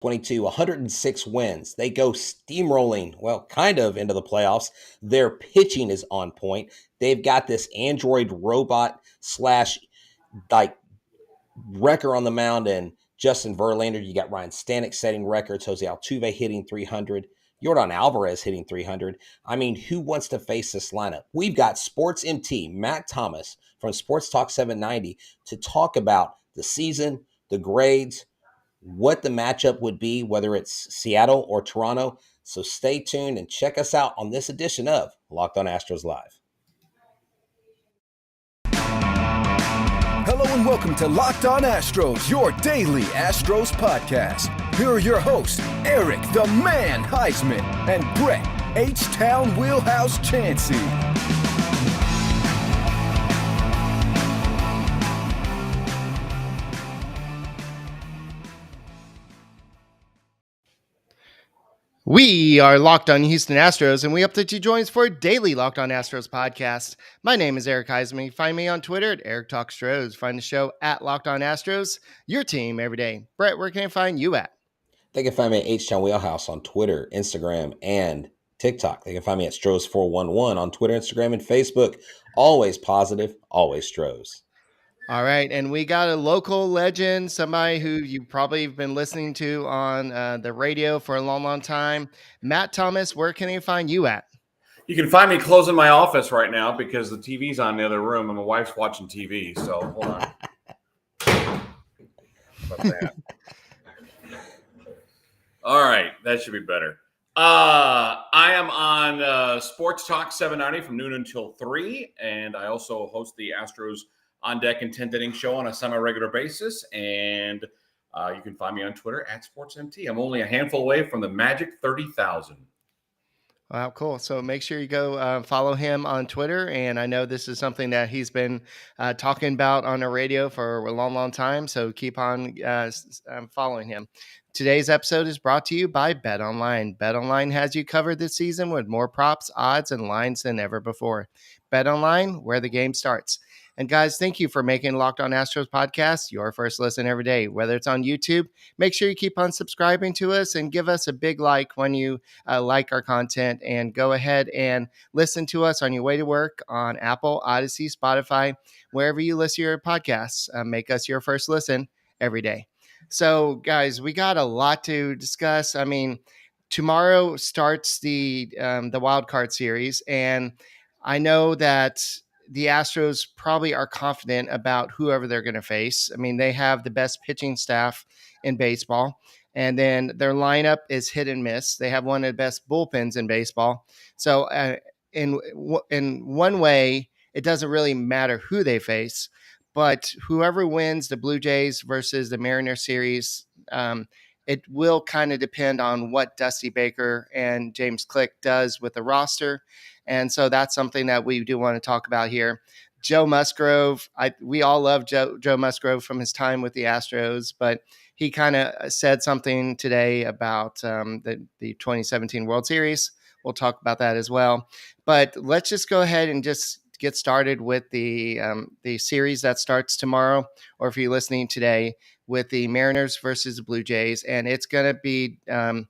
22, 106 wins. They go steamrolling, well, kind of into the playoffs. Their pitching is on point. They've got this android robot slash like wrecker on the mound and Justin Verlander. You got Ryan Stanek setting records, Jose Altuve hitting 300, Yordan Alvarez hitting 300. I mean, who wants to face this lineup? We've got Sports MT, Matt Thomas from Sports Talk 790 to talk about the season, the grades, what the matchup would be, whether it's Seattle or Toronto. So stay tuned and check us out on this edition of Locked On Astros Live. Hello and welcome to Locked On Astros, your daily Astros podcast. Here are your hosts, Eric the Man Huysman and Brett H-Town Wheelhouse Chancey. We are Locked On Houston Astros, and we hope that you join us for a daily Locked On Astros podcast. My name is Eric Huysman. You can find me on Twitter at Eric Talk Stros. Find the show at Locked On Astros, your team every day. Brett, where can I find you at? They can find me at H-Town Wheelhouse on Twitter, Instagram, and TikTok. They can find me at Stros411 on Twitter, Instagram, and Facebook. Always positive, always Stros. All right, and we got a local legend, somebody who you probably have been listening to on the radio for a long, long time. Matt Thomas, where can they find you at? You can find me closing my office right now because the TV's on the other room and my wife's watching TV. So hold on. About that. All right, that should be better. I am on Sports Talk 790 from noon until 3, and I also host the Astros On Deck and 10th Inning Show on a semi-regular basis, and you can find me on Twitter at SportsMT. I'm only a handful away from the magic 30,000. Wow, cool. So make sure you go follow him on Twitter, and I know this is something that he's been talking about on the radio for a long, long time, so keep on following him. Today's episode is brought to you by BetOnline. BetOnline has you covered this season with more props, odds, and lines than ever before. BetOnline, where the game starts. And guys, thank you for making Locked On Astros podcast your first listen every day. Whether it's on YouTube, make sure you keep on subscribing to us and give us a big like when you like our content. And go ahead and listen to us on your way to work on Apple, Odyssey, Spotify, wherever you listen to your podcasts. Make us your first listen every day. So, guys, we got a lot to discuss. I mean, tomorrow starts the wild card series, and I know that the Astros probably are confident about whoever they're going to face. I mean, they have the best pitching staff in baseball, and then their lineup is hit and miss. They have one of the best bullpens in baseball. So in one way, it doesn't really matter who they face, but whoever wins the Blue Jays versus the Mariners series, it will kind of depend on what Dusty Baker and James Click does with the roster. And so that's something that we do want to talk about here. Joe Musgrove, we all love Joe Musgrove from his time with the Astros, but he kind of said something today about the 2017 World Series. We'll talk about that as well. But let's just go ahead and just get started with the series that starts tomorrow, or if you're listening today, with the Mariners versus the Blue Jays. And it's going to be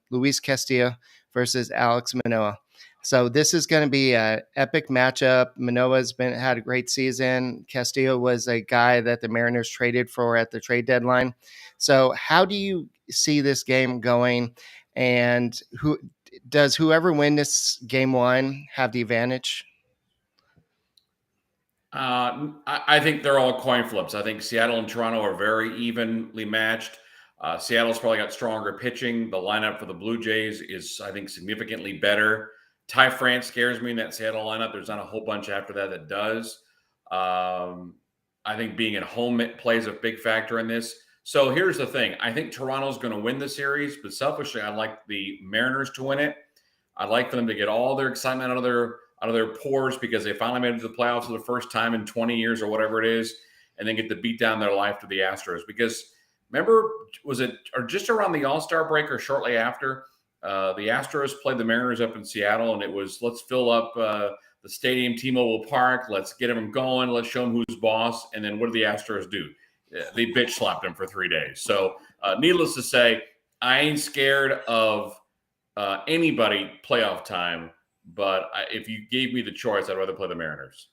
Luis Castillo versus Alex Manoah. So this is going to be an epic matchup. Manoah's had a great season. Castillo was a guy that the Mariners traded for at the trade deadline. So how do you see this game going? And whoever win this game one have the advantage? I think they're all coin flips. I think Seattle and Toronto are very evenly matched. Seattle's probably got stronger pitching. The lineup for the Blue Jays is, I think, significantly better. Ty France scares me in that Seattle lineup. There's not a whole bunch after that does. I think being at home plays a big factor in this. So here's the thing. I think Toronto's going to win the series, but selfishly, I'd like the Mariners to win it. I'd like for them to get all their excitement out of their pores because they finally made it to the playoffs for the first time in 20 years or whatever it is, and then get to beat down their life to the Astros. Because remember, was it or just around the All-Star break or shortly after, the Astros played the Mariners up in Seattle, and it was, let's fill up the stadium, T-Mobile Park. Let's get them going. Let's show them who's boss. And then what did the Astros do? They bitch slapped them for 3 days. So needless to say, I ain't scared of anybody playoff time, but if you gave me the choice, I'd rather play the Mariners.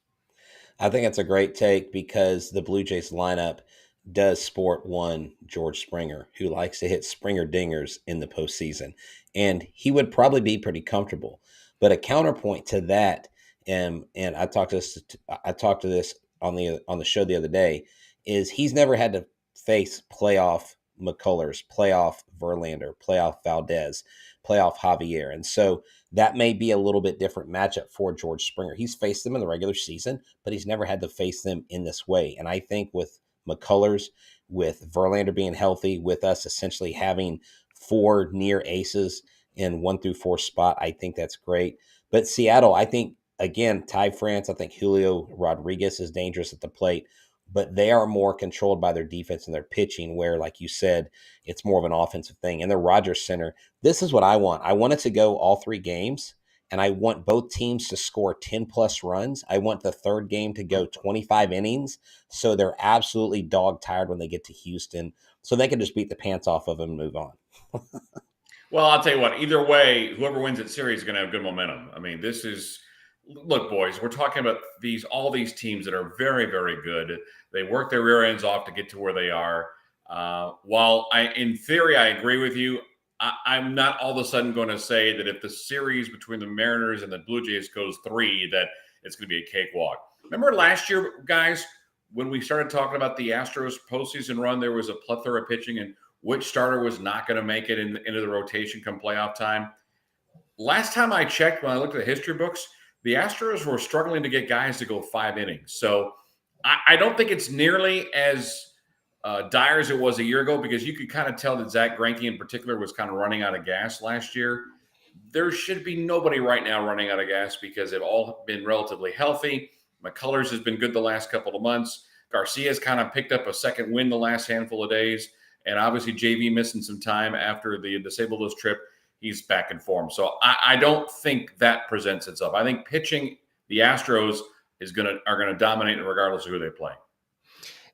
I think it's a great take because the Blue Jays lineup does sport one George Springer, who likes to hit Springer dingers in the postseason, and he would probably be pretty comfortable. But a counterpoint to that, and I talked to this on the show the other day, is he's never had to face playoff McCullers, playoff Verlander, playoff Valdez, playoff Javier, and so that may be a little bit different matchup for George Springer. He's faced them in the regular season, but he's never had to face them in this way. And I think with McCullers, with Verlander being healthy, with us essentially having 4 near aces in 1 through 4 spot, I think that's great. But Seattle, I think, again, Ty France, I think Julio Rodriguez is dangerous at the plate, but they are more controlled by their defense and their pitching, where, like you said, it's more of an offensive thing. And the Rogers Center, this is what I want. I want it to go all 3 games, and I want both teams to score 10-plus runs. I want the third game to go 25 innings, so they're absolutely dog-tired when they get to Houston, so they can just beat the pants off of them and move on. Well, I'll tell you what, either way, whoever wins that series is going to have good momentum. I mean, look, boys, we're talking about all these teams that are very, very good. They work their rear ends off to get to where they are. While in theory, I agree with you, I'm not all of a sudden going to say that if the series between the Mariners and the Blue Jays goes 3, that it's going to be a cakewalk. Remember last year, guys, when we started talking about the Astros postseason run, there was a plethora of pitching and which starter was not going to make it into the rotation come playoff time. Last time I checked, when I looked at the history books, the Astros were struggling to get guys to go 5 innings. So I don't think it's nearly as dire as it was a year ago, because you could kind of tell that Zach Greinke in particular was kind of running out of gas last year. There should be nobody right now running out of gas because they've all been relatively healthy. McCullers has been good the last couple of months. Garcia's kind of picked up a second win the last handful of days. And obviously JV missing some time after the disabled list trip. He's back in form. So I don't think that presents itself. I think pitching, the Astros are going to dominate regardless of who they play.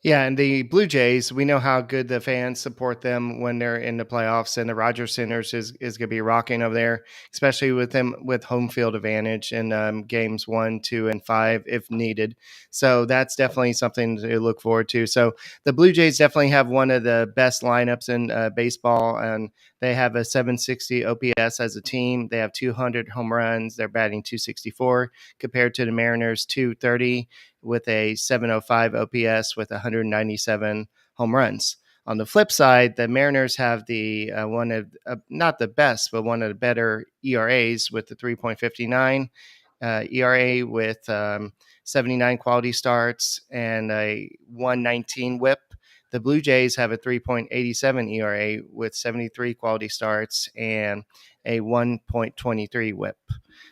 Yeah, and the Blue Jays, we know how good the fans support them when they're in the playoffs, and the Rogers Centers is going to be rocking over there, especially with them with home field advantage in games 1, 2, and 5 if needed. So that's definitely something to look forward to. So the Blue Jays definitely have one of the best lineups in baseball, and they have a 760 OPS as a team. They have 200 home runs. They're batting 264 compared to the Mariners 230 with a 705 OPS with 197 home runs. On the flip side, the Mariners have the not the best, but one of the better ERAs with the 3.59 ERA with 79 quality starts and a 119 whip. The Blue Jays have a 3.87 ERA with 73 quality starts and a 1.23 whip.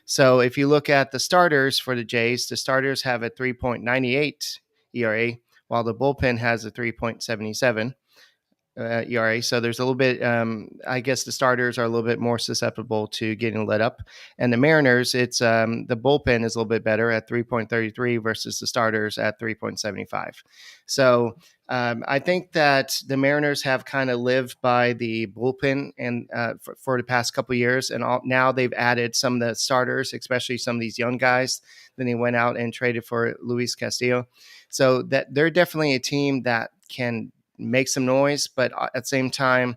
So if you look at the starters for the Jays, the starters have a 3.98 ERA, while the bullpen has a 3.77 ERA. So there's a little bit, I guess the starters are a little bit more susceptible to getting lit up. And the Mariners, it's the bullpen is a little bit better at 3.33 versus the starters at 3.75. So I think that the Mariners have kind of lived by the bullpen and for the past couple of years, and now they've added some of the starters, especially some of these young guys. Then they went out and traded for Luis Castillo. So that they're definitely a team that can make some noise, but at the same time,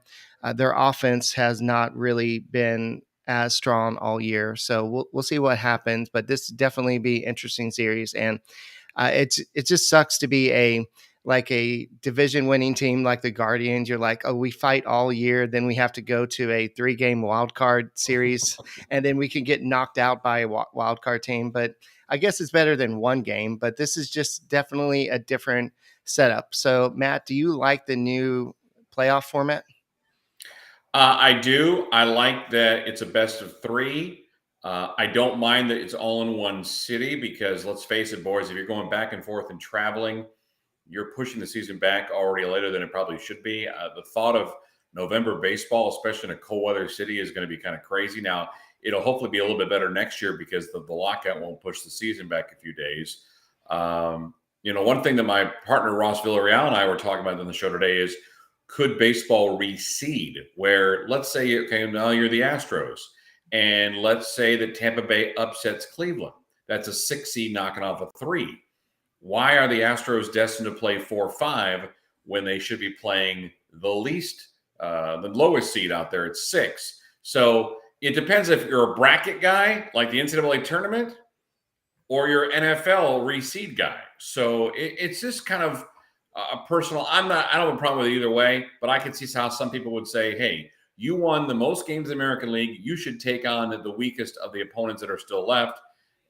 their offense has not really been as strong all year. So we'll see what happens, but this definitely be interesting series. And it just sucks to be a division winning team like the Guardians. You're like, oh, we fight all year. Then we have to go to a 3-game wild card series and then we can get knocked out by a wild card team. But I guess it's better than 1 game, but this is just definitely a different setup. So Matt, do you like the new playoff format? I do. I like that it's a best of 3. I don't mind that it's all in one city because let's face it, boys, if you're going back and forth and traveling, you're pushing the season back already later than it probably should be. The thought of November baseball, especially in a cold weather city, is going to be kind of crazy. Now, it'll hopefully be a little bit better next year because the lockout won't push the season back a few days. One thing that my partner Ross Villarreal and I were talking about on the show today is, could baseball reseed where, let's say, okay, now you're the Astros, and let's say that Tampa Bay upsets Cleveland. That's a 6 seed knocking off a 3. Why are the Astros destined to play 4-5 when they should be playing the lowest seed out there at 6? So it depends if you're a bracket guy like the NCAA tournament or your NFL reseed guy. So it's just kind of a personal. I don't have a problem with it either way, but I can see how some people would say, hey, you won the most games in the American League. You should take on the weakest of the opponents that are still left.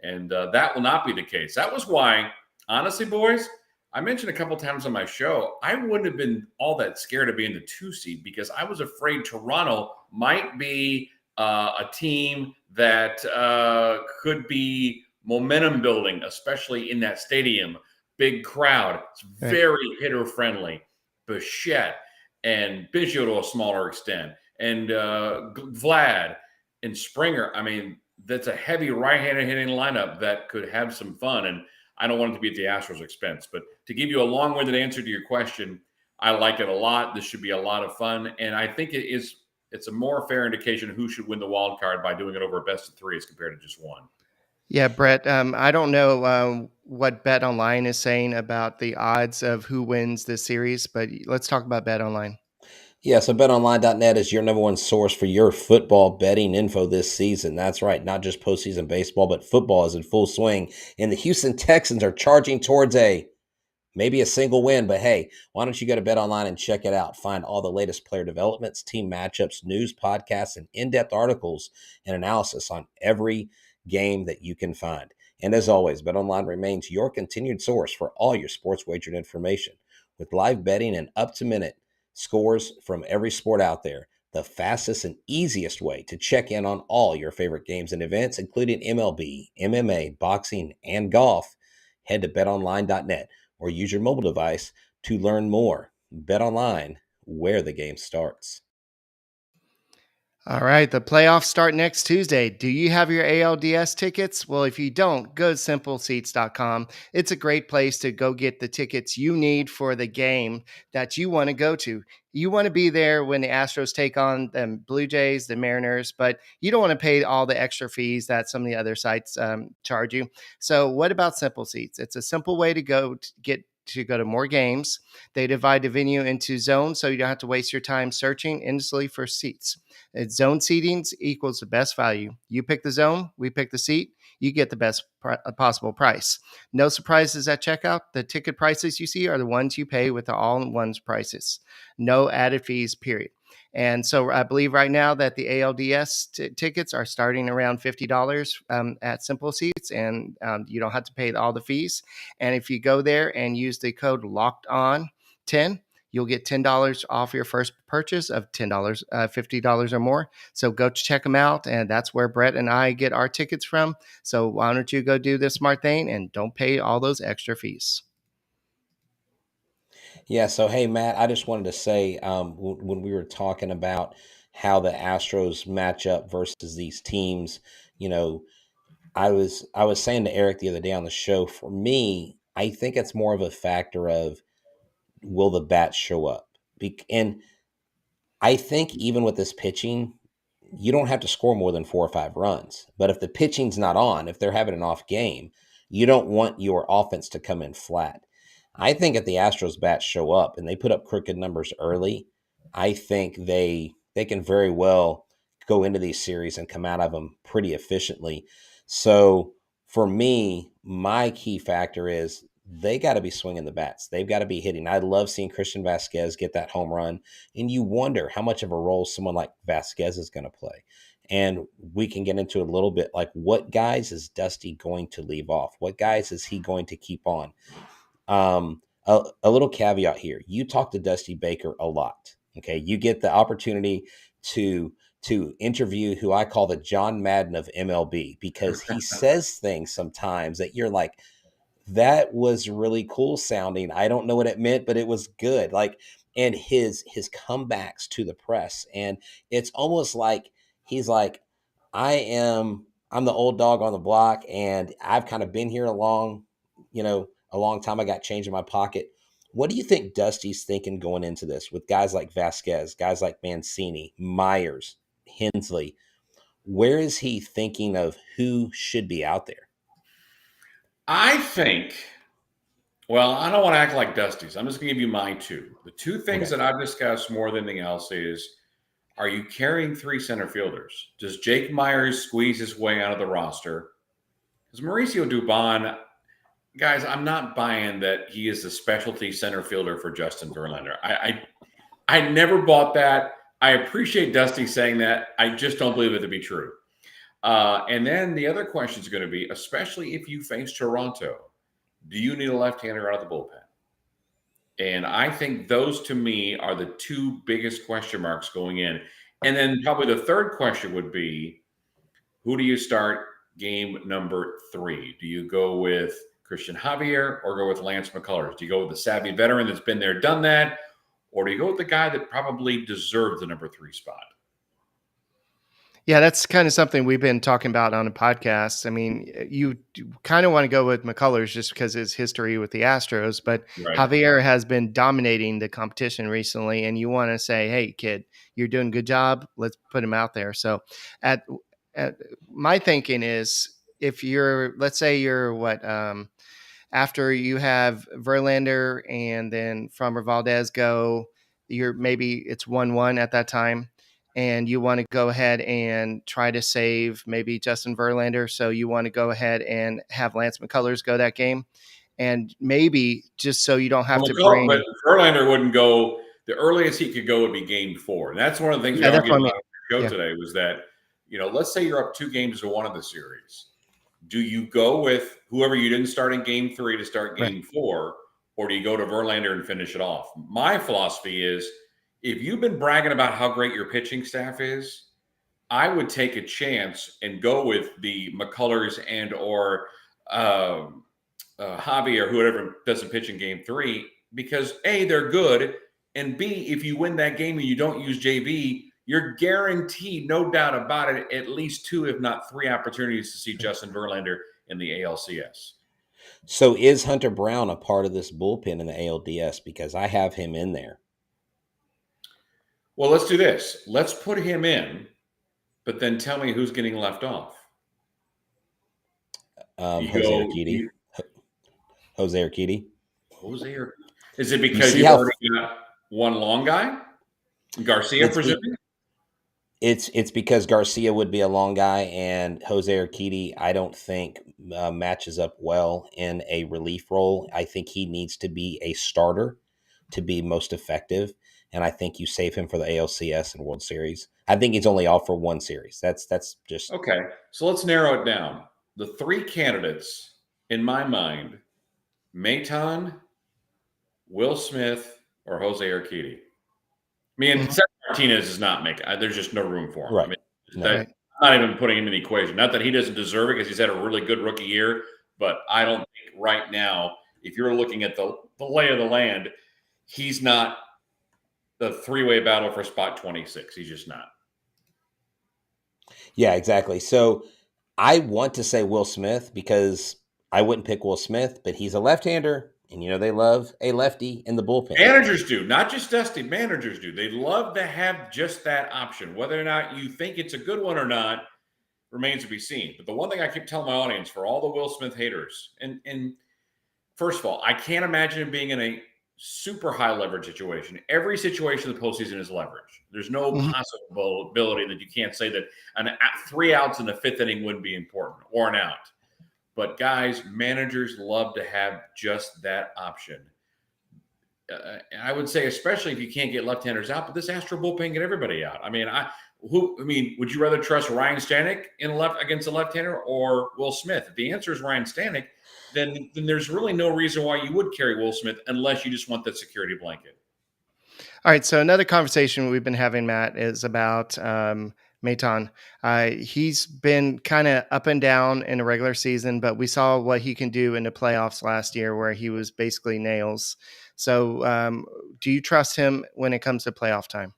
And that will not be the case. That was why, honestly, boys, I mentioned a couple times on my show, I wouldn't have been all that scared of being the 2 seed because I was afraid Toronto might be a team that could be momentum building, especially in that stadium. Big crowd. It's very hitter friendly. Bichette and Biggio to a smaller extent, and Vlad and Springer. I mean, that's a heavy right-handed hitting lineup that could have some fun. And I don't want it to be at the Astros' expense. But to give you a long-winded answer to your question, I like it a lot. This should be a lot of fun. And I think it's a more fair indication of who should win the wild card by doing it over a best of 3 as compared to just 1. Yeah, Brett, I don't know what BetOnline is saying about the odds of who wins this series, but let's talk about BetOnline. Yeah, so betonline.net is your number one source for your football betting info this season. That's right, not just postseason baseball, but football is in full swing. And the Houston Texans are charging towards maybe a single win, but hey, why don't you go to BetOnline and check it out? Find all the latest player developments, team matchups, news, podcasts, and in-depth articles and analysis on every game that you can find. And as always, BetOnline remains your continued source for all your sports wagering information. With live betting and up-to-minute scores from every sport out there, the fastest and easiest way to check in on all your favorite games and events, including MLB, MMA, boxing, and golf. Head to betonline.net or use your mobile device to learn more. BetOnline, where the game starts. All right, the playoffs start next Tuesday. Do you have your ALDS tickets? Well, if you don't, go to simpleseats.com. It's a great place to go get the tickets you need for the game that you want to go to. You want to be there when the Astros take on the Blue Jays, the Mariners, but you don't want to pay all the extra fees that some of the other sites charge you. So what about Simple Seats? It's a simple way to go to more games. They divide the venue into zones so you don't have to waste your time searching endlessly for seats. It's zone seatings equals the best value. You pick the zone, we pick the seat, you get the best possible price. No surprises at checkout. The ticket prices you see are the ones you pay with the all-in-ones prices. No added fees, period. And so I believe right now that the ALDS tickets are starting around $50 at Simple Seats, and you don't have to pay all the fees. And if you go there and use the code LOCKEDON10, you'll get $10 off your first purchase of $10, $50 or more. So go check them out, and that's where Brett and I get our tickets from. So why don't you go do this smart thing and don't pay all those extra fees. Yeah, so hey, Matt, I just wanted to say when we were talking about how the Astros match up versus these teams, I was saying to Eric the other day on the show, for me, I think it's more of a factor of will the bats show up? And I think even with this pitching, you don't have to score more than 4 or 5 runs. But if the pitching's not on, if they're having an off game, you don't want your offense to come in flat. I think if the Astros bats show up and they put up crooked numbers early, I think they can very well go into these series and come out of them pretty efficiently. So for me, my key factor is they got to be swinging the bats. They've got to be hitting. I love seeing Christian Vasquez get that home run, and you wonder how much of a role someone like Vasquez is going to play. And we can get into it a little bit, like what guys is Dusty going to leave off? What guys is he going to keep on? A little caveat here. You talk to Dusty Baker a lot. Okay. You get the opportunity to interview who I call the John Madden of MLB, because he says things sometimes that you're like, that was really cool sounding. I don't know what it meant, but it was good. And his comebacks to the press. And it's almost like he's like, I'm the old dog on the block, and I've kind of been here a long time. I got change in my pocket. What do you think Dusty's thinking going into this with guys like Vasquez, guys like Mancini, Myers, Hensley? Where is he thinking of who should be out there? I think, well, I don't want to act like Dusty's. I'm just going to give you my two. The two things that I've discussed more than anything else is, are you carrying three center fielders? Does Jake Myers squeeze his way out of the roster? Because Mauricio Dubon, guys, I'm not buying that he is the specialty center fielder for Justin Verlander. I never bought that. I appreciate Dusty saying that. I just don't believe it to be true. And then the other question is going to be, especially if you face Toronto, do you need a left-hander out of the bullpen? And I think those, to me, are the two biggest question marks going in. And then probably the third question would be, who do you start game number 3? Do you go with Christian Javier or go with Lance McCullers? Do you go with the savvy veteran that's been there, done that? Or do you go with the guy that probably deserved the number 3 spot? Yeah, that's kind of something we've been talking about on a podcast. I mean, you kind of want to go with McCullers just because of his history with the Astros, but Right. Javier has been dominating the competition recently, and you want to say, hey, kid, you're doing a good job. Let's put him out there. So at my thinking is, if you're, let's say you're after you have Verlander and then Framber Valdez go, maybe it's 1-1 at that time, and you want to go ahead and try to save maybe Justin Verlander. So you want to go ahead and have Lance McCullers go that game. And maybe just so you don't have to bring. But Verlander wouldn't go. The earliest he could go would be game 4. And that's one of the things we argued about on the show today was that, let's say you're up 2 games to 1 of the series. Do you go with whoever you didn't start in game 3 to start game 4, or do you go to Verlander and finish it off? My philosophy is, if you've been bragging about how great your pitching staff is, I would take a chance and go with the McCullers and or Javi or whoever doesn't pitch in game 3, because A, they're good, and B, if you win that game and you don't use JV, you're guaranteed, no doubt about it, at least 2, if not 3 opportunities to see Justin Verlander in the ALCS. So is Hunter Brown a part of this bullpen in the ALDS? Because I have him in there. Well, let's do this. Let's put him in, but then tell me who's getting left off. Jose Urquidy. Jose Urquidy. Is it because you've already got one long guy? Garcia, presumably? It's because Garcia would be a long guy, and Jose Urquidy, I don't think matches up well in a relief role. I think he needs to be a starter to be most effective. And I think you save him for the ALCS and World Series. I think he's only off for 1 series. That's just okay. So let's narrow it down. The 3 candidates in my mind: Maton, Will Smith, or Jose Urquidy. I mean, Seth Martinez is not making. There's just no room for him. Right. I mean, I'm not even putting him in the equation. Not that he doesn't deserve it, because he's had a really good rookie year. But I don't think right now, if you're looking at the lay of the land, he's not the 3-way battle for spot 26. He's just not. Yeah, exactly. So I want to say Will Smith, because I wouldn't pick Will Smith, but he's a left-hander, and they love a lefty in the bullpen. Managers do, not just Dusty. Managers do. They love to have just that option. Whether or not you think it's a good one or not remains to be seen. But the one thing I keep telling my audience, for all the Will Smith haters, and first of all, I can't imagine him being in a super high leverage situation. Every situation in the postseason is leverage. There's no possibility that you can't say that 3 outs in the 5th inning wouldn't be important, or an out. But guys, managers love to have just that option. I would say, especially if you can't get left-handers out, but this Astro bullpen get everybody out. I mean, would you rather trust Ryan Stanek against a left-hander or Will Smith? If the answer is Ryan Stanek, then there's really no reason why you would carry Will Smith, unless you just want that security blanket. All right. So another conversation we've been having, Matt, is about Maton. He's been kind of up and down in the regular season, but we saw what he can do in the playoffs last year, where he was basically nails. So do you trust him when it comes to playoff time?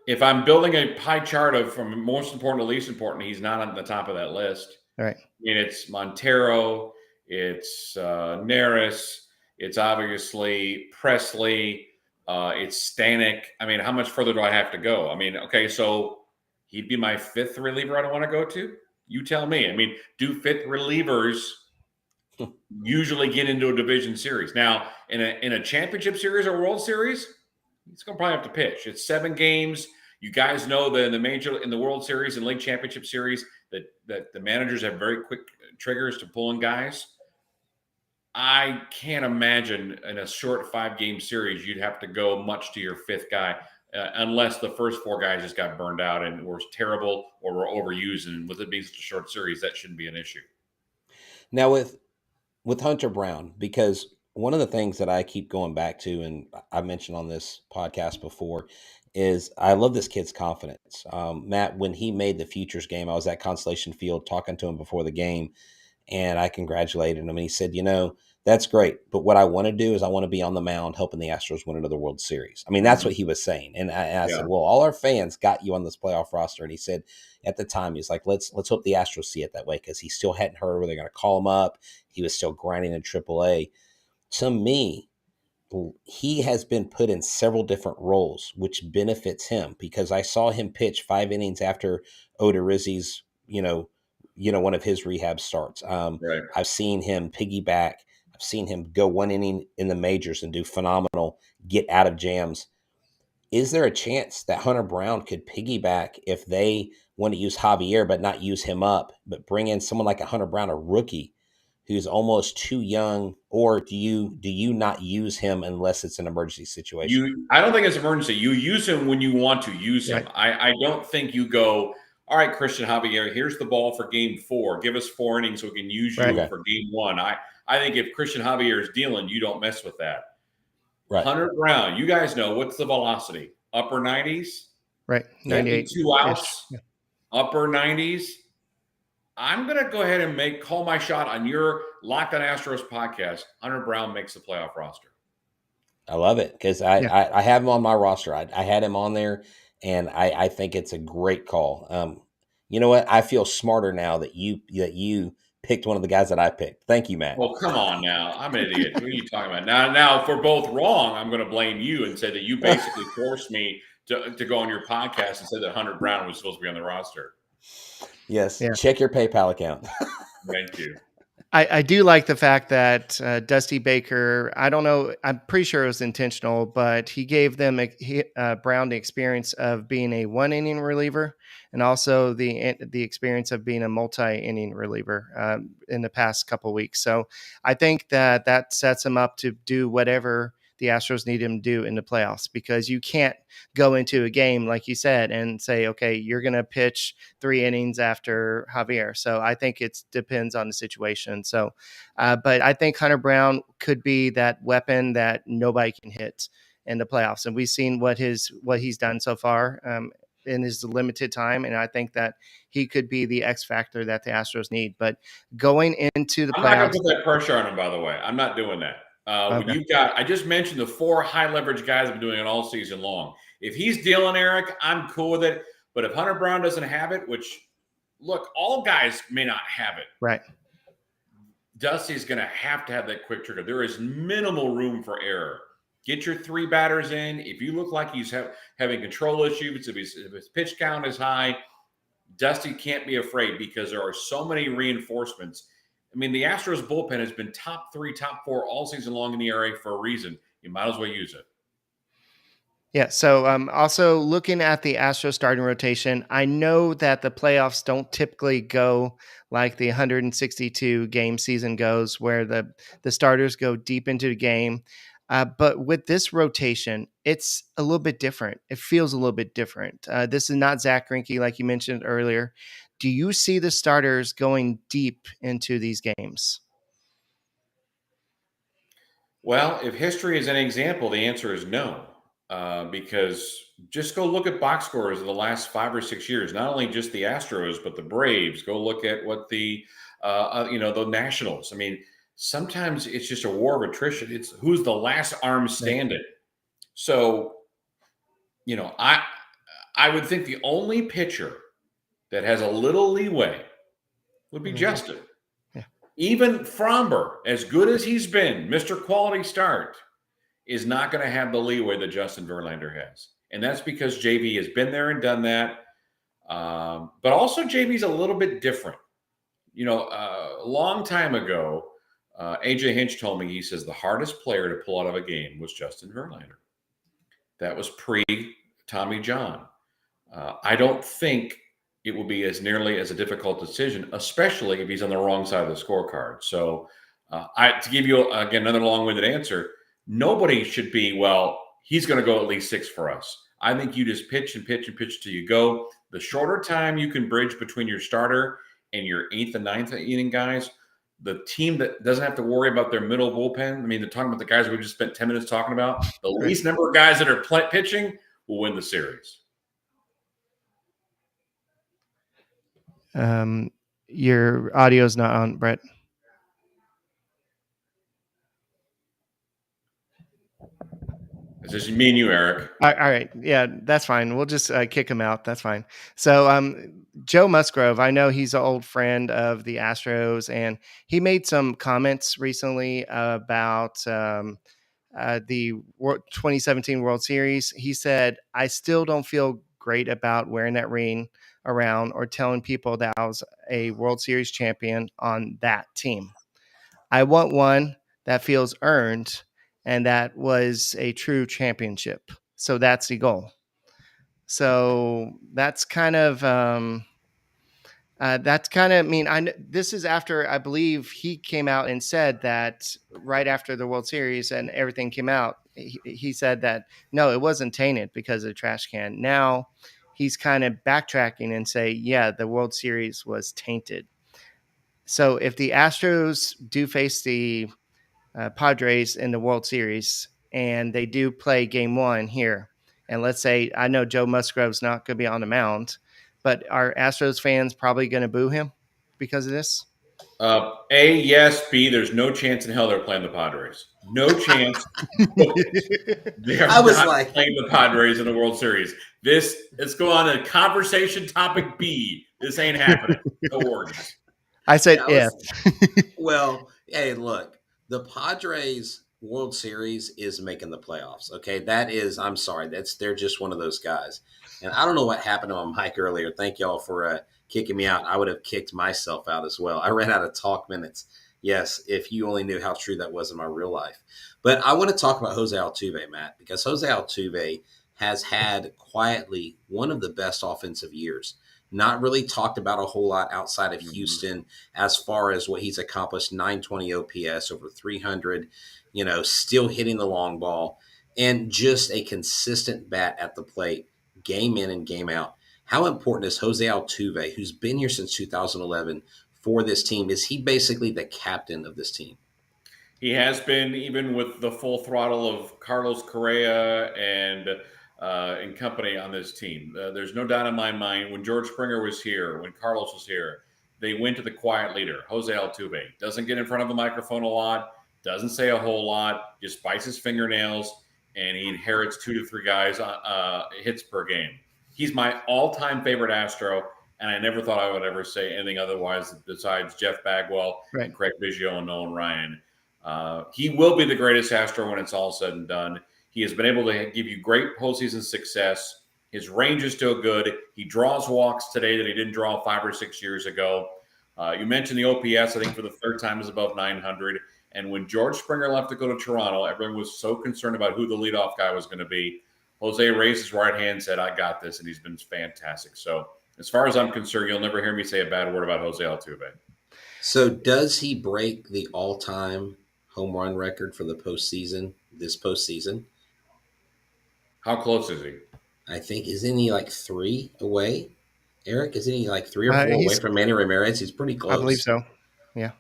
If I'm building a pie chart of from most important to least important, he's not on the top of that list. All right. I mean, it's Montero, it's Neris, It's obviously Presley. It's Stanek. I mean, how much further do I have to go? I mean, okay, so he'd be my fifth reliever I don't want to go to? You tell me. I mean, do fifth relievers usually get into a division series? Now, in a championship series or World Series, he's going to probably have to pitch. It's 7 games. You guys know that in the World Series and League Championship Series that the managers have very quick triggers to pull in guys. I can't imagine in a short 5-game series you'd have to go much to your fifth guy unless the first 4 guys just got burned out and were terrible or were overused. And with it being such a short series, that shouldn't be an issue. Now with Hunter Brown, because one of the things that I keep going back to, and I mentioned on this podcast before, is I love this kid's confidence. Matt, when he made the Futures game, I was at Constellation Field talking to him before the game, and I congratulated him. And he said, that's great, but what I want to do is I want to be on the mound helping the Astros win another World Series. I mean, that's what he was saying. And I said, well, all our fans got you on this playoff roster. And he said at the time, he's like, let's hope the Astros see it that way, because he still hadn't heard where they're going to call him up. He was still grinding in AAA. To me, he has been put in several different roles, which benefits him, because I saw him pitch 5 innings after Odorizzi's, one of his rehab starts. Right. I've seen him piggyback. I've seen him go 1 inning in the majors and do phenomenal, get out of jams. Is there a chance that Hunter Brown could piggyback if they want to use Javier but not use him up, but bring in someone like a Hunter Brown, a rookie, who's almost too young? Or do you not use him unless it's an emergency situation? I don't think it's an emergency. You use him when you want to use him. I don't think you go, all right, Christian Javier, here's the ball for game 4. Give us 4 innings so we can use you for game 1. I think if Christian Javier is dealing, you don't mess with that. Right. Hunter Brown, you guys know, what's the velocity? Upper 90s? Right. 98. 2 outs, upper 90s. I'm going to go ahead and call my shot on your Locked On Astros podcast. Hunter Brown makes the playoff roster. I love it, because I have him on my roster. I had him on there, and I think it's a great call. You know what? I feel smarter now that you picked one of the guys that I picked. Thank you, Matt. Well, come on now. I'm an idiot. What are you talking about? Now, if we're both wrong, I'm going to blame you and say that you basically forced me to go on your podcast and say that Hunter Brown was supposed to be on the roster. Yes. Yeah. Check your PayPal account. Thank you. I do like the fact that Dusty Baker, I don't know, I'm pretty sure it was intentional, but he gave them Brown the experience of being a 1-inning reliever, and also the experience of being a multi-inning reliever in the past couple of weeks. So I think that sets him up to do whatever the Astros need him to do in the playoffs, because you can't go into a game, like you said, and say, okay, you're going to pitch 3 innings after Javier. So I think it depends on the situation. So, but I think Hunter Brown could be that weapon that nobody can hit in the playoffs. And we've seen what he's done so far in his limited time. And I think that he could be the X factor that the Astros need. But going into the playoffs, I'm not going to put that pressure on him, by the way. I'm not doing that. When you've got, I just mentioned the 4 high leverage guys have been doing it all season long. If he's dealing, Eric, I'm cool with it. But if Hunter Brown doesn't have it, which, look, all guys may not have it. Right. Dusty's going to have that quick trigger. There is minimal room for error. Get your 3 batters in. If you look like he's having control issues, if his pitch count is high, Dusty can't be afraid, because there are so many reinforcements. I mean, the Astros bullpen has been top 3, top 4 all season long in the ERA for a reason. You might as well use it. Yeah. So also looking at the Astros starting rotation, I know that the playoffs don't typically go like the 162 game season goes, where the starters go deep into the game. But with this rotation, it's a little bit different. It feels a little bit different. This is not Zach Greinke, like you mentioned earlier. Do you see the starters going deep into these games? Well, if history is an example, the answer is no. Because just go look at box scores of the last 5 or 6 years. Not only just the Astros, but the Braves. Go look at what the Nationals. I mean, sometimes it's just a war of attrition. It's who's the last arm standing. So, I would think the only pitcher that has a little leeway would be Justin. Yeah. Even Fromber, as good as he's been, Mr. Quality Start, is not going to have the leeway that Justin Verlander has. And that's because JV has been there and done that. But also JV's a little bit different. A long time ago, AJ Hinch told me, he says the hardest player to pull out of a game was Justin Verlander. That was pre-Tommy John. I don't think it will be as nearly as a difficult decision, especially if he's on the wrong side of the scorecard. So to give you, again, another long-winded answer, nobody should be, well, he's going to go at least 6 for us. I think you just pitch and pitch and pitch till you go. The shorter time you can bridge between your starter and your 8th and 9th inning guys, the team that doesn't have to worry about their middle bullpen, I mean, they're talking about the guys we just spent 10 minutes talking about, the least number of guys that are pitching will win the series. Your audio's not on, Brett. It's just me and you, Eric. All right. Yeah, that's fine. We'll just kick him out. That's fine. So Joe Musgrove, I know he's an old friend of the Astros, and he made some comments recently about the 2017 World Series. He said, I still don't feel great about wearing that ring around or telling people that I was a World Series champion on that team. I want one that feels earned, and that was a true championship. So that's the goal. So that's kind of, this is after, I believe he came out and said that right after the World Series and everything came out, he said that, no, it wasn't tainted because of the trash can. Now he's kind of backtracking and say, yeah, the World Series was tainted. So if the Astros do face the Padres in the World Series and they do play game 1 here, and let's say, I know Joe Musgrove's not going to be on the mound, but are Astros fans probably going to boo him because of this? A, yes. B, there's no chance in hell they're playing the Padres. No chance. They are not playing the Padres in the World Series. Let's go on to conversation topic B. This ain't happening. No worries. I said if. Well, hey, look, the Padres World Series is making the playoffs. Okay, I'm sorry, they're just one of those guys. And I don't know what happened on Mike earlier. Thank y'all for kicking me out. I would have kicked myself out as well. I ran out of talk minutes. Yes, if you only knew how true that was in my real life. But I want to talk about Jose Altuve, Matt, because Jose Altuve has had quietly one of the best offensive years. Not really talked about a whole lot outside of Houston as far as what he's accomplished, 920 OPS, over 300, still hitting the long ball, and just a consistent bat at the plate, game in and game out. How important is Jose Altuve, who's been here since 2011, for this team? Is he basically the captain of this team? He has been, even with the full throttle of Carlos Correa and company on this team. There's no doubt in my mind, when George Springer was here, when Carlos was here, they went to the quiet leader, Jose Altuve. Doesn't get in front of the microphone a lot, doesn't say a whole lot, just bites his fingernails, and he inherits 2 to 3 guys hits per game. He's my all-time favorite Astro, and I never thought I would ever say anything otherwise besides Jeff Bagwell, and Craig Biggio, and Nolan Ryan. He will be the greatest Astro when it's all said and done. He has been able to give you great postseason success. His range is still good. He draws walks today that he didn't draw 5 or 6 years ago. You mentioned the OPS, I think for the 3rd time is above 900. And when George Springer left to go to Toronto, everyone was so concerned about who the leadoff guy was going to be. Jose raised his right hand and said, I got this, and he's been fantastic. So as far as I'm concerned, you'll never hear me say a bad word about Jose Altuve. So does he break the all-time home run record for the postseason, this postseason? How close is he? I think, isn't he like 3 away? Eric, isn't he like 3 or 4 away from Manny Ramirez? He's pretty close. I believe so. Yeah.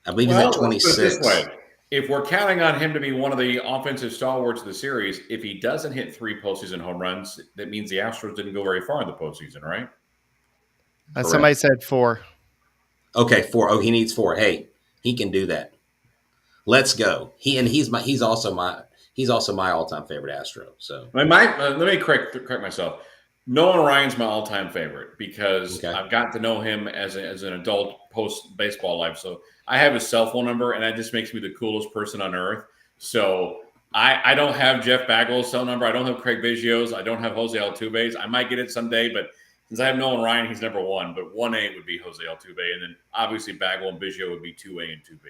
I believe he's at 26. This way. If we're counting on him to be one of the offensive stalwarts of the series, if he doesn't hit 3 postseason home runs, that means the Astros didn't go very far in the postseason, right? Somebody said 4. Okay, 4. Oh, he needs 4. Hey, he can do that. Let's go. He's also my all-time favorite Astro. So let me correct myself. Nolan Ryan's my all-time favorite because Okay. I've got to know him as an adult post-baseball life. So I have his cell phone number, and that just makes me the coolest person on earth. So I don't have Jeff Bagwell's cell number. I don't have Craig Biggio's. I don't have Jose Altuve's. I might get it someday, but since I have Nolan Ryan, he's number one. But 1A would be Jose Altuve, and then obviously Bagwell and Biggio would be 2A and 2B.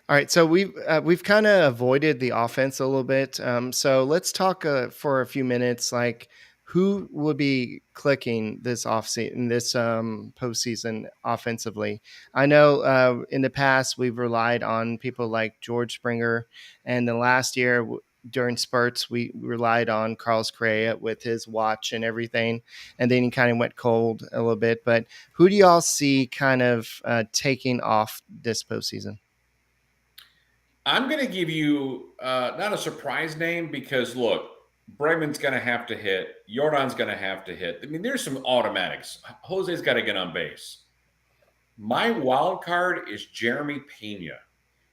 All right, so we've kind of avoided the offense a little bit. So let's talk for a few minutes, like who would be clicking this offseason, this postseason offensively. I know in the past we've relied on people like George Springer, and the last year during spurts we relied on Carlos Correa with his watch and everything, and then he kind of went cold a little bit. But who do y'all see kind of taking off this postseason? I'm going to give you not a surprise name because, look, Bregman's going to have to hit. Jordan's going to have to hit. I mean, there's some automatics. Jose's got to get on base. My wild card is Jeremy Pena.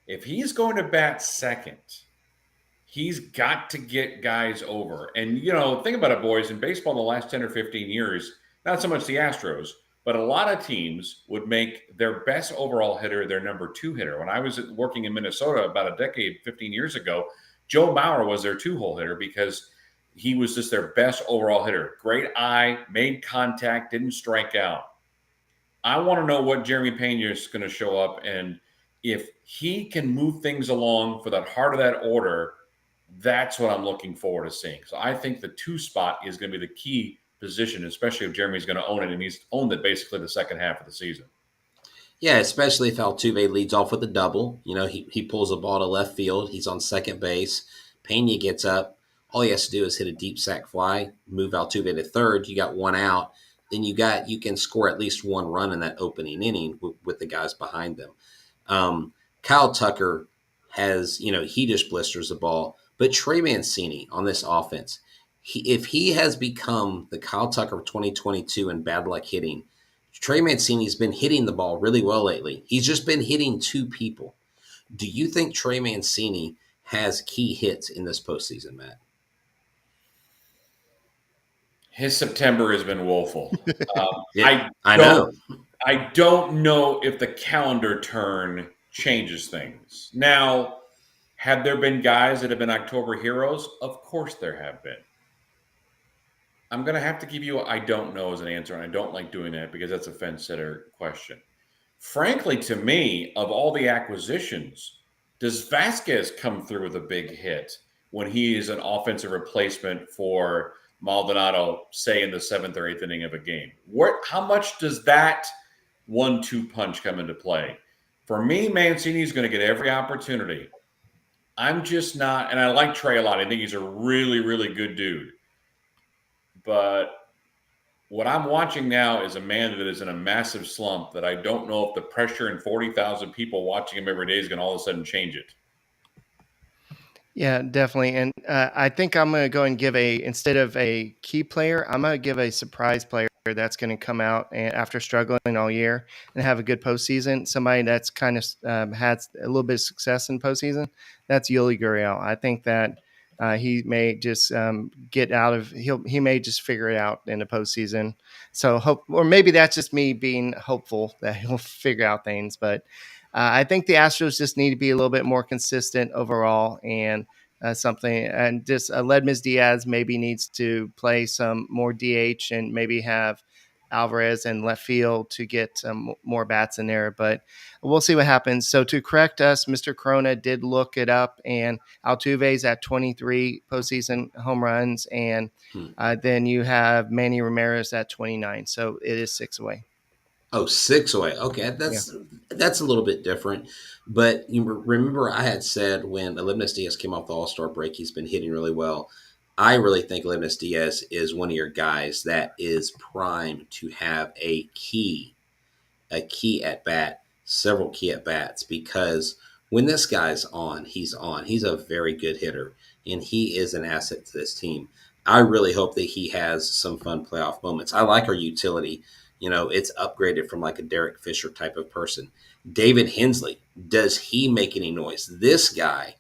If he's going to bat second, he's got to get guys over. And, think about it, boys. In baseball, the last 10 or 15 years, not so much the Astros, but a lot of teams would make their best overall hitter their number 2 hitter. When I was working in Minnesota about a decade, 15 years ago, Joe Mauer was their 2-hole hitter because he was just their best overall hitter. Great eye, made contact, didn't strike out. I want to know what Jeremy Pena is going to show up. And if he can move things along for that heart of that order, that's what I'm looking forward to seeing. So I think the 2 spot is going to be the key position, especially if Jeremy's going to own it, and he's owned it basically the second half of the season. Yeah, especially if Altuve leads off with a double. He pulls a ball to left field. He's on second base. Pena gets up. All he has to do is hit a deep sac fly, move Altuve to third. You got 1 out. Then you can score at least 1 run in that opening inning with the guys behind them. Kyle Tucker has, he just blisters the ball. But Trey Mancini on this offense, if he has become the Kyle Tucker of 2022 in bad luck hitting, Trey Mancini's been hitting the ball really well lately. He's just been hitting 2 people. Do you think Trey Mancini has key hits in this postseason, Matt? His September has been woeful. Yeah, I know. I don't know if the calendar turn changes things. Now, have there been guys that have been October heroes? Of course there have been. I'm going to have to give you I don't know as an answer, and I don't like doing that because that's a fence-sitter question. Frankly, to me, of all the acquisitions, does Vasquez come through with a big hit when he is an offensive replacement for Maldonado, say in the 7th or 8th inning of a game? How much does that 1-2 punch come into play? For me, Mancini's going to get every opportunity. I'm just not, and I like Trey a lot. I think he's a really, really good dude. But what I'm watching now is a man that is in a massive slump that I don't know if the pressure and 40,000 people watching him every day is going to all of a sudden change it. Yeah, definitely. And I think I'm going to go and give instead of a key player, I'm going to give a surprise player that's going to come out after struggling all year and have a good postseason. Somebody that's kind of had a little bit of success in postseason. That's Yuli Gurriel. I think that he may just he may just figure it out in the postseason. So or maybe that's just me being hopeful that he'll figure out things. But I think the Astros just need to be a little bit more consistent overall, and just Ledmus Diaz maybe needs to play some more DH and maybe have Alvarez in left field to get more bats in there. But we'll see what happens. So to correct us, Mr. Corona did look it up, and Altuve's at 23 postseason home runs, and then you have Manny Ramirez at 29. So it is 6 away. Oh, 6 away. Okay, that's a little bit different. But you remember I had said when Ledmus Diaz came off the All-Star break, he's been hitting really well. I really think Ledmus Diaz is one of your guys that is primed to have a key at bat, several key at bats, because when this guy's on. He's a very good hitter, and he is an asset to this team. I really hope that he has some fun playoff moments. I like our utility. It's upgraded from like a Derek Fisher type of person. David Hensley, does he make any noise? This guy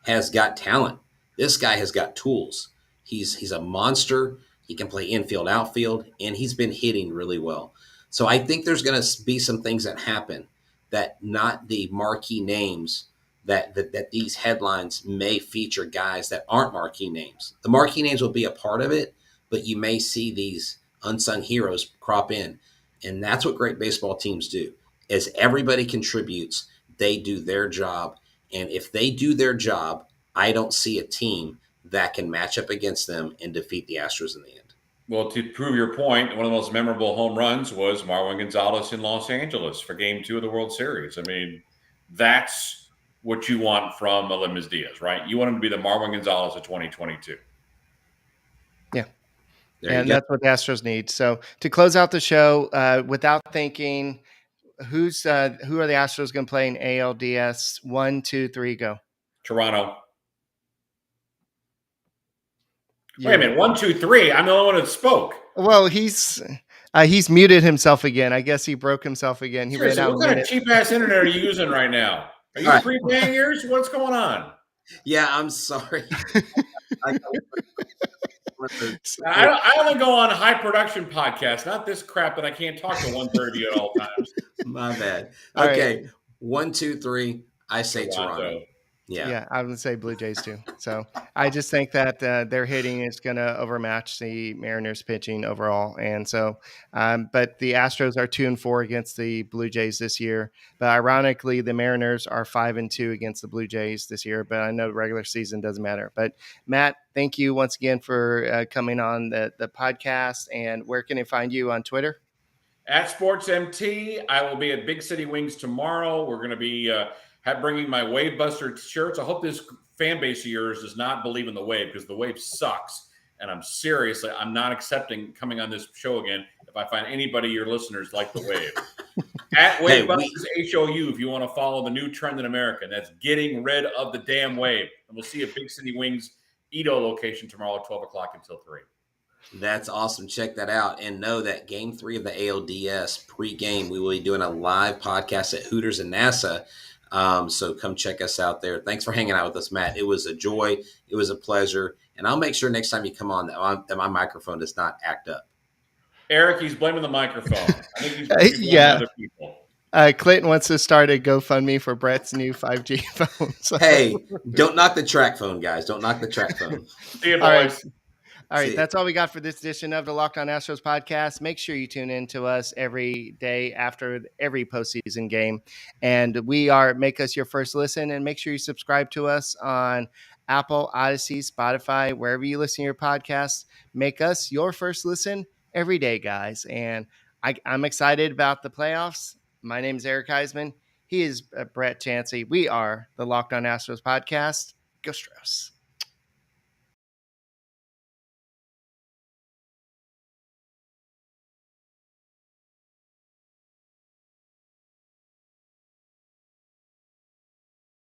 has got talent. This guy has got tools. He's a monster. He can play infield, outfield, and he's been hitting really well. So I think there's going to be some things that happen that not the marquee names that these headlines may feature guys that aren't marquee names. The marquee names will be a part of it, but you may see these unsung heroes crop in. And that's what great baseball teams do. As everybody contributes, they do their job. And if they do their job, I don't see a team that can match up against them and defeat the Astros in the end. Well, to prove your point, one of the most memorable home runs was Marwin Gonzalez in Los Angeles for Game 2 of the World Series. I mean, that's what you want from Aledmys Diaz, right? You want him to be the Marwin Gonzalez of 2022. Yeah. There That's what the Astros need. So to close out the show, without thinking, who are the Astros going to play in ALDS? 1, 2, 3, go. Toronto. Wait a minute, 1, 2, 3. I'm the only one that spoke. Well, he's muted himself again. I guess he broke himself again. He Seriously, what kind of cheap ass internet are you using right now? Are you prepaying yours? What's going on? Yeah, I'm sorry. I only go on high production podcasts, not this crap that I can't talk to 1:30 at all times. My bad. Okay, 1, 2, 3. I say Toronto. Yeah, I would say Blue Jays too. So I just think that their hitting is going to overmatch the Mariners pitching overall. And so, but the Astros are 2-4 against the Blue Jays this year. But ironically, the Mariners are 5-2 against the Blue Jays this year. But I know regular season doesn't matter. But Matt, thank you once again for coming on the podcast. And where can they find you on Twitter? At SportsMT. I will be at Big City Wings tomorrow. We're going to be bringing my Wave Buster shirts. I hope this fan base of yours does not believe in the Wave, because the Wave sucks. And I'm not accepting coming on this show again if I find anybody, your listeners, like the Wave. At Wave Busters HOU, if you want to follow the new trend in America, and that's getting rid of the damn Wave. And we'll see you at Big City Wings Edo location tomorrow at 12 o'clock until 3. That's awesome. Check that out. And know that Game 3 of the ALDS pregame, we will be doing a live podcast at Hooters and NASA. So come check us out there. Thanks for hanging out with us, Matt. It was a joy. It was a pleasure. And I'll make sure next time you come on that my microphone does not act up. Eric, he's blaming the microphone. I think he's blaming other people. Clayton wants to start a GoFundMe for Brett's new 5G phone. So. Hey, don't knock the track phone, guys. Don't knock the track phone. See you, boys. All right, that's all we got for this edition of the Locked On Astros podcast. Make sure you tune in to us every day after every postseason game. And make us your first listen, and make sure you subscribe to us on Apple, Odyssey, Spotify, wherever you listen to your podcasts. Make us your first listen every day, guys. And I'm excited about the playoffs. My name is Eric Huysman. He is Brett Chancey. We are the Locked On Astros podcast. Go Astros.